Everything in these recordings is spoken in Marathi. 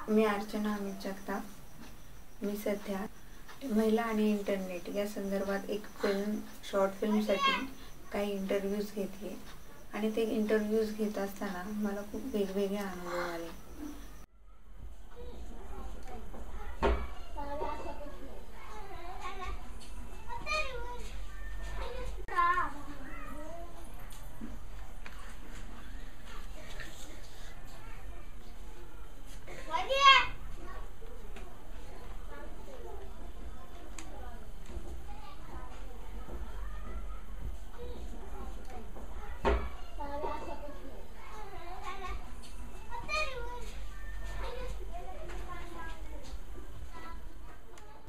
मी अर्चना अमित जगताप। मी सध्या महिला आणि इंटरनेट या संदर्भात एक शॉर्ट फिल्मसाठी काही इंटरव्ह्यूज घेतले आणि ते इंटरव्ह्यूज घेत असताना मला खूप वेगवेगळे अनुभव आले।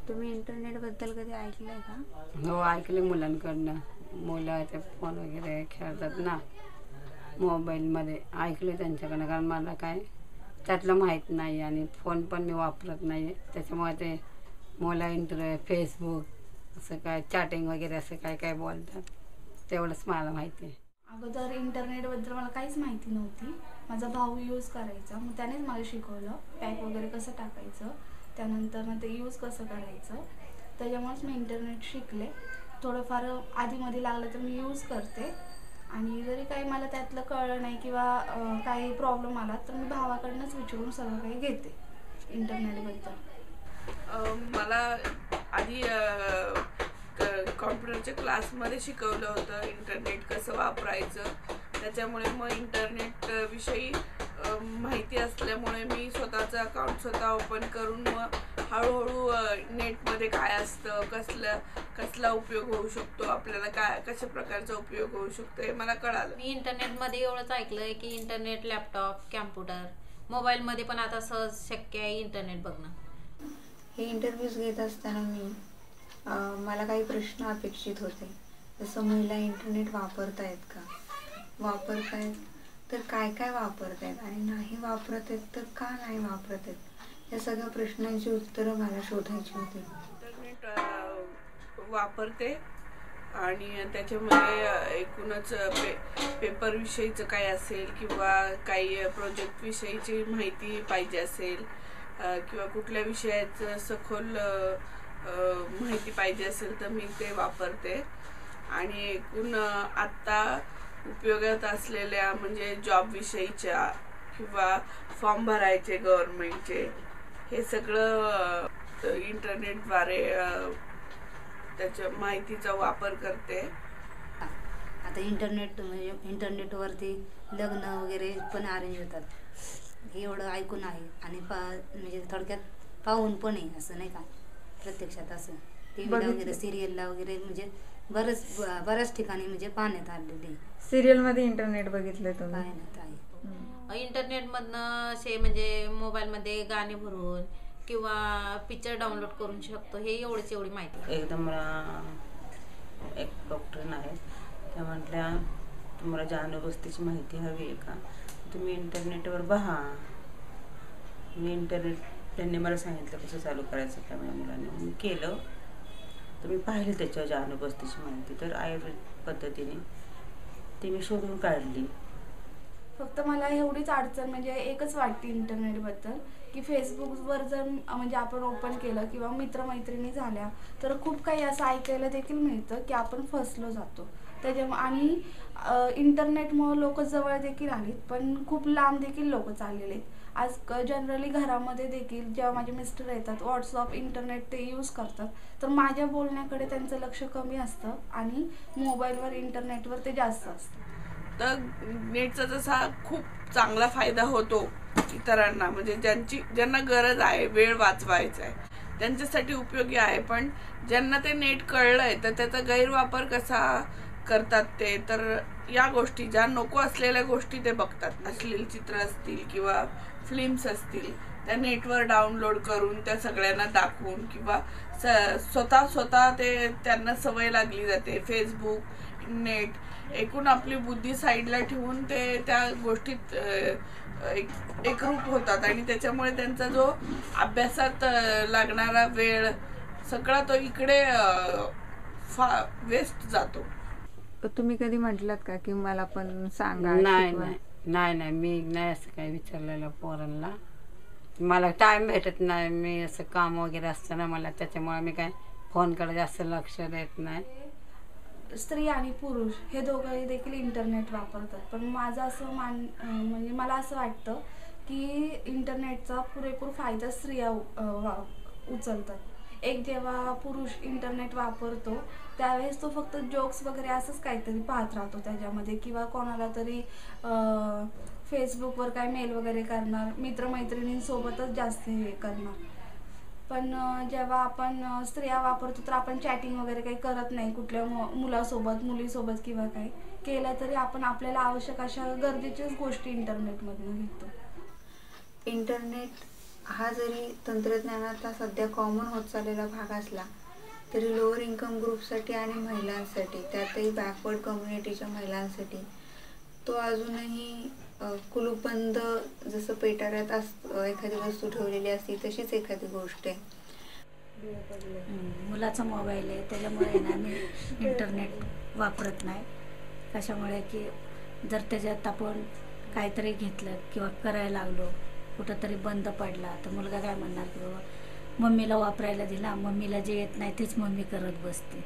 तुम्ही इंटरनेट बद्दल कधी ऐकलंय का? हो, ऐकले मुलांकडनं। मुलं ते फोन वगैरे खेळतात ना मोबाईलमध्ये, ऐकले त्यांच्याकडनं। कारण मला काय त्यातलं माहीत नाही आणि फोन पण मी वापरत नाही, त्याच्यामुळे ते मुलं फेसबुक असं काय चॅटिंग वगैरे असं काय काय बोलतात, तेवढंच मला माहिती आहे। अगोदर इंटरनेटबद्दल मला काहीच माहिती नव्हती। माझा भाऊ यूज करायचा, मग त्यानेच मला शिकवलं पॅक वगैरे कसं टाकायचं, त्यानंतर मग ते यूज कसं करायचं, त्याच्यामुळेच मी इंटरनेट शिकले। थोडंफार आधीमध्ये लागलं तर मी यूज करते आणि जरी काही मला त्यातलं कळलं नाही किंवा काही प्रॉब्लेम आला तर मी भावाकडनंच विचारून सगळं काही घेते इंटरनेटबद्दल। मला आधी कॉम्प्युटरच्या क्लासमध्ये शिकवलं होतं इंटरनेट कसं वापरायचं, त्याच्यामुळे मग इंटरनेट विषयी माहिती असल्यामुळे मी स्वतःचं अकाउंट स्वतः ओपन करून मग हळूहळू नेटमध्ये काय असतं, कसला उपयोग होऊ शकतो, आपल्याला काय कशा प्रकारचा उपयोग होऊ शकतो हे मला कळालं। मी इंटरनेटमध्ये एवढंच ऐकलंय की इंटरनेट लॅपटॉप, कॅम्प्युटर, मोबाईलमध्ये पण आता सहज शक्य आहे इंटरनेट बघणं। हे इंटरव्ह्यूज घेत असताना मला काही प्रश्न अपेक्षित होते, जसं महिला इंटरनेट वापरतायत का, वापरतायत तर काय काय वापरतायत आणि नाही वापरत आहेत तर का नाही वापरत आहेत, या सगळ्या प्रश्नांची उत्तरं मला शोधायची होती। इंटरनेट वापरते आणि त्याच्यामध्ये एकूणच पेपर विषयीचं काय असेल किंवा काही प्रोजेक्ट विषयीची माहिती पाहिजे असेल किंवा कुठल्या विषयाचं सखोल माहिती पाहिजे असेल तर मी ते वापरते। आणि एकूण आत्ता उपयोगात असलेल्या म्हणजे जॉब विषयीच्या किंवा फॉर्म भरायचे गव्हर्नमेंटचे, हे सगळं इंटरनेटद्वारे त्याच्या माहितीचा वापर करते। आता इंटरनेटवरती लग्न वगैरे पण अरेंज होतात, हे एवढं ऐकून आहे आणि म्हणजे थोडक्यात पाहून पण आहे, असं नाही का प्रत्यक्षात असं टीव्हीला वगैरे सिरियलला वगैरे म्हणजे बऱ्याच ठिकाणी म्हणजे पाहण्यात आलेले। सिरियलमध्ये इंटरनेट बघितलं तुम्ही? पाहण्यात आहे। इंटरनेटमधनं असे म्हणजे मोबाईलमध्ये गाणे भरून किंवा पिक्चर डाउनलोड करून शकतो, हे एवढी माहिती। एकदम मला एक डॉक्टर आहे, त्या म्हटल्या तुम्हाला जानवस्तीची माहिती हवी आहे का, तुम्ही इंटरनेटवर पहा। मी इंटरनेट त्यांनी मला सांगितलं कसं चालू करायचं काय, माझ्या मुलांनी मी केलं तर मी पाहिलं त्याच्यावर जानवस्तीची माहिती, तर आयुर्वेद पद्धतीने ती मी शोधून काढली। फक्त मला एवढीच अडचण म्हणजे एकच वाटते इंटरनेटबद्दल की फेसबुकवर जर म्हणजे आपण ओपन केलं किंवा मित्रमैत्रिणी झाल्या तर खूप काही असं ऐकायला देखील मिळतं की आपण फसलो जातो त्याच्यामुळे। आणि इंटरनेटमुळे लोक जवळ देखील आलीत पण खूप लांब देखील लोक चाललेले आहेत। आज जनरली घरामध्ये देखील जेव्हा माझे मिस्टर येतात व्हॉट्सअप इंटरनेट ते यूज करतात, तर माझ्या बोलण्याकडे त्यांचं लक्ष कमी असतं आणि मोबाईलवर इंटरनेटवर ते जास्त असतं। तर नेटचा जसा खूप चांगला फायदा होतो इतरांना, म्हणजे ज्यांना गरज आहे, वेळ वाचवायचा आहे त्यांच्यासाठी उपयोगी आहे, पण ज्यांना ते नेट कळलंय तर त्याचा गैरवापर कसा करतात ते, तर या गोष्टी ज्या नको असलेल्या गोष्टी ते बघतात, अश्लील चित्र असतील किंवा फिल्म्स असतील त्या नेटवर डाउनलोड करून त्या सगळ्यांना दाखवून किंवा स्वतः ते त्यांना सवय लागली जाते। फेसबुक, नेट एकूण आपली बुद्धी साईडला ठेवून ते त्या गोष्टीत एकरूप होतात आणि त्याच्यामुळे त्यांचा जो अभ्यासात लागणारा वेळ सगळा तो इकडे वेस्ट जातो। तुम्ही कधी म्हटलात का की मला पण सांगा? नाही, मी नाही असं काही विचारलेलं पोरांना, मला टाईम भेटत नाही, मी असं काम वगैरे असतं ना मला, त्याच्यामुळे मी काय फोनकडे जास्त लक्ष देत नाही. स्त्री आणि पुरुष हे दोघंही देखील इंटरनेट वापरतात, पण माझं असं म्हणजे मला असं वाटतं की इंटरनेटचा पुरेपूर फायदा स्त्रिया उचलतात. एक जेव्हा पुरुष इंटरनेट वापरतो त्यावेळेस तो फक्त जोक्स वगैरे असंच काहीतरी पाहत राहतो त्याच्यामध्ये, किंवा कोणाला तरी फेसबुकवर काय मेल वगैरे करणार, मित्रमैत्रिणींसोबतच जास्त हे करणार. पण जेव्हा आपण स्त्रिया वापरतो तर आपण चॅटिंग वगैरे काही करत नाही कुठल्या मुलासोबत मुलीसोबत, किंवा काही केलं तरी आपण आपल्याला आवश्यक अशा गरजेच्याच गोष्टी इंटरनेटमधून घेतो. इंटरनेट हा जरी तंत्रज्ञानाचा सध्या कॉमन होत चाललेला भाग असला तरी लोअर इन्कम ग्रुपसाठी आणि महिलांसाठी, त्यातही बॅकवर्ड कम्युनिटीच्या महिलांसाठी तो अजूनही कुलूपबंद, जसं पेटाऱ्यात एखादी वस्तू ठेवलेली असते तशीच एखादी गोष्ट आहे. मुलाचा मोबाईल आहे त्याच्यामुळे ना मी इंटरनेट वापरत नाही. कशामुळे की जर त्याच्यात आपण काहीतरी घेतलं किंवा करायला लागलो, कुठंतरी बंद पडला तर मुलगा काय म्हणणार की बाबा मम्मीला वापरायला दिला, मम्मीला जे येत नाही तेच मम्मी करत बसते.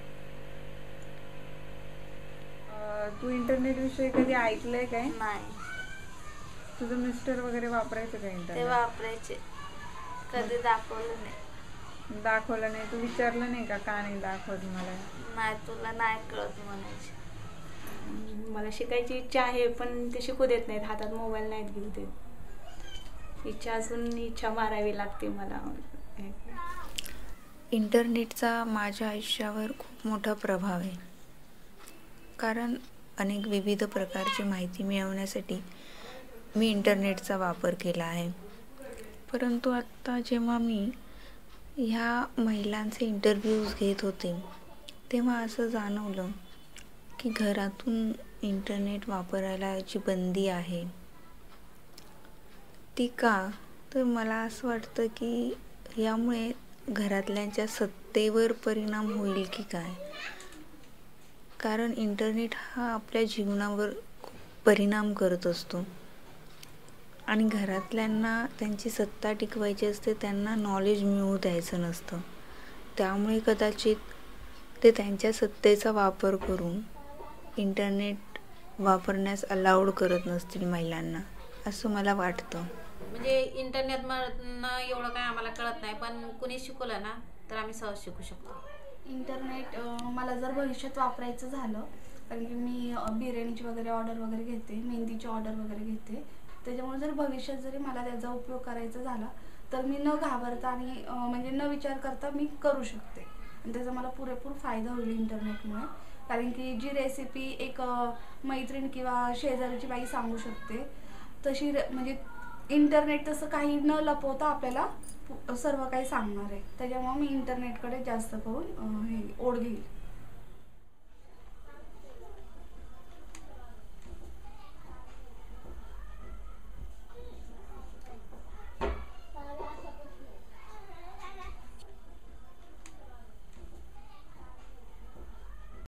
तू इंटरनेट विषयी कधी ऐकलंय काय? नाही. तुझं मिस्टर वगैरे वापरायचं का ते इंटरनेट? वापरायचे, कधी दाखवलं नाही. दाखवलं नाही? तू विचारलं नाही का नाही दाखवत मला? नाही, तुला नाही कळत म्हणायचे. मला शिकायची इच्छा आहे पण ते शिकू देत नाहीत, हातात मोबाईल नाहीत घेऊ देत. इच्छा मारावी लागते मला. इंटरनेटचा माझ्या आयुष्यावर खूप मोठा प्रभाव आहे, कारण अनेक विविध प्रकारची माहिती मिळवण्यासाठी मी इंटरनेटचा वापर केला आहे. परंतु आत्ता जेव्हा मी ह्या महिलांचे इंटरव्ह्यूज घेत होते तेव्हा असं जाणवलं की घरातून इंटरनेट वापरायला जी बंदी आहे ती का, तर मला असं वाटतं की यामुळे घरातल्यांच्या सत्तेवर परिणाम होईल की काय. कारण इंटरनेट हा आपल्या जीवनावर खूप परिणाम करत असतो आणि घरातल्यांना त्यांची सत्ता टिकवायची असते, त्यांना नॉलेज मिळवू द्यायचं नसतं. त्यामुळे कदाचित ते त्यांच्या सत्तेचा वापर करून इंटरनेट वापरण्यास अलाउड करत नसतील महिलांना, असं मला वाटतं. म्हणजे इंटरनेटमधनं एवढं काय आम्हाला कळत नाही, पण कुणी शिकवलं ना तर आम्ही सहज शिकू शकतो. इंटरनेट मला जर भविष्यात वापरायचं झालं, कारण की मी बिर्याणीची वगैरे ऑर्डर वगैरे घेते, मेहंदीची ऑर्डर वगैरे घेते, त्याच्यामुळे जर भविष्यात जरी मला त्याचा उपयोग करायचा झाला तर मी न घाबरता आणि म्हणजे न विचार करता मी करू शकते आणि त्याचा मला पुरेपूर फायदा होईल इंटरनेटमुळे. कारण की जी रेसिपी एक मैत्रीण किंवा शेजारची बाई सांगू शकते तशी म्हणजे इंटरनेट तसं काही न लपवता आपल्याला सर्व काही सांगणार आहे. त्याच्यामुळे मी इंटरनेटकडे जास्त करून ओढ घेईल.